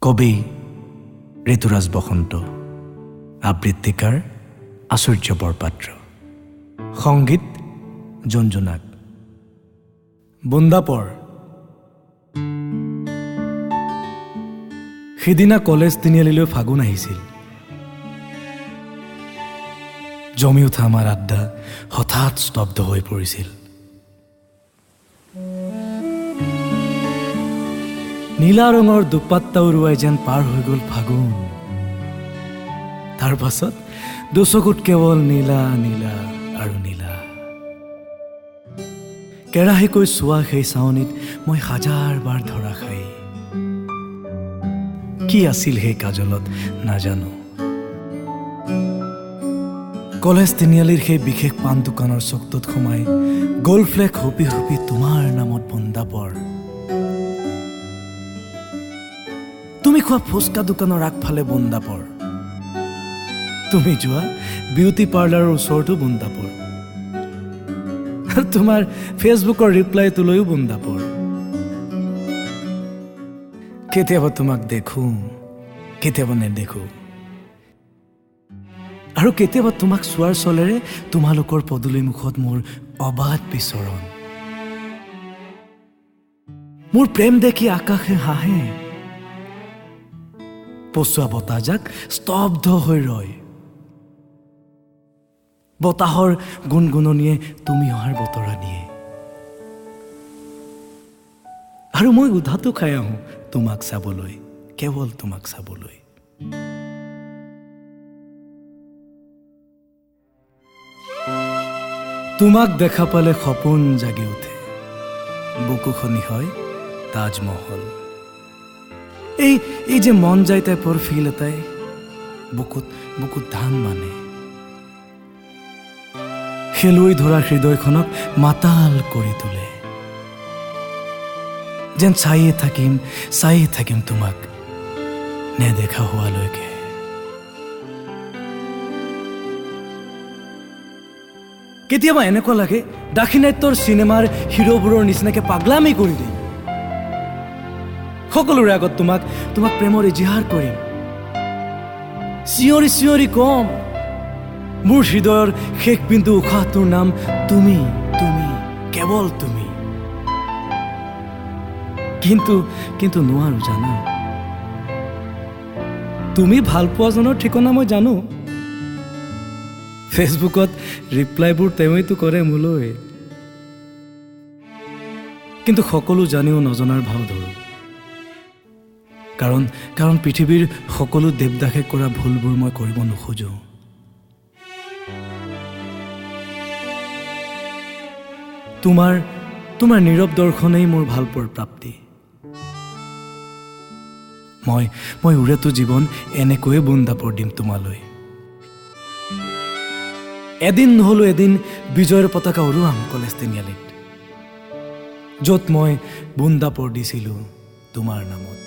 কবি ঋতুৰাজ বসন্ত, আবৃত্তিকাৰ আচুৰ্য বৰপাত্ৰ, সংগীত জঞ্জুনাক। বন্দাপৰ। সিদিনা কলেজ তিনিআলিলৈ ফাগুন আহিছিল। জমি উঠা আমাৰ আড্ডা হঠাৎ স্তব্ধ হৈ পৰিছিল। নীলা ৰঙৰ দুপাট্টা উৰুৱাই যেন পাৰ হৈ গ'ল ফাগুন। তাৰ পাছত দুচকুত কেৱল নীলা নীলা আৰু নীলা। কেৰাহীকৈ চোৱা সেই চাৱনিত মই হাজাৰ বাৰ ধৰা খাই। কি আছিল সেই কাজলত নাজানো। কলেজ তিনিআলিৰ সেই বিশেষ পাণ দোকানৰ চকটোত সোমাই গ'ল্ডফ্লেক হুপি হুপি তোমাৰ নামত বন্দাপৰ। তুমি খোৱা ফুচকা দোকানৰ আগফালে বন্দাপৰ। তুমি যোৱা বিউটি পাৰ্লাৰৰ ওচৰতো বন্দাপৰ। তোমাৰ ফেচবুকৰ ৰিপ্লাইটোলৈও বন্দাপৰ। কেতিয়াবা তোমাক দেখো, কেতিয়াবা নেদেখো, আৰু কেতিয়াবা তোমাক চোৱাৰ চলেৰে তোমালোকৰ পদূলি মুখত মোৰ অবাধ বিচৰণ। মোৰ প্ৰেম দেখি আকাশে হাঁহে। পচোৱা বতাহজাক স্তব্ধ হৈ ৰয়। বতাহৰ গুণগুণনিয়ে তুমি অহাৰ বতৰা দিয়ে। আৰু মই উধাটো খাই আহোঁ তোমাক চাবলৈ, কেৱল তোমাক চাবলৈ। তোমাক দেখা পালে সপোন জাগি উঠে। বুকুখনি হয় তাজমহল। এই যে মন যায় টাইপৰ ফিল এটাই বুকুত বুকুত ধান মানে। খেলুৱৈ ধৰা হৃদয়খনক মাতাল কৰি তোলে। যেন চায়ে থাকিম তোমাক নেদেখা হোৱালৈকে। কেতিয়াবা এনেকুৱা লাগে দাক্ষিণাত্যৰ চিনেমাৰ হিৰোবোৰৰ নিচিনাকে পাগলামি কৰি দিম। সকলোৰে আগত তোমাক প্ৰেমৰ ইজিহাৰ কৰিম। চিঞৰি চিঞৰি কম, মোৰ হৃদয়ৰ শেষ বিন্দু উশাহটোৰ নাম তুমি, তুমি, কেৱল তুমি। কিন্তু নোৱাৰো জানো। তুমি ভাল পোৱাজনৰ ঠিকনা মই জানো। ফেচবুকত ৰিপ্লাইবোৰ তেওঁইতো কৰে মোলৈ। কিন্তু সকলো জানিও নজনাৰ ভাও ধৰো। কাৰণ পৃথিৱীৰ সকলো দেৱদাসে কৰা ভুলবোৰ মই কৰিব নোখোজো। তোমাৰ নীৰৱ দৰ্শনেই মোৰ ভাল পোৱাৰ প্ৰাপ্তি। মই উৰেটো জীৱন এনেকৈয়ে বন্দাপৰ দিম তোমালৈ। এদিন নহ'লেও এদিন বিজয়ৰ পতাকা উৰুৱাম কলেজ তিনিআলিত, য'ত মই বন্দাপৰ দিছিলোঁ তোমাৰ নামত।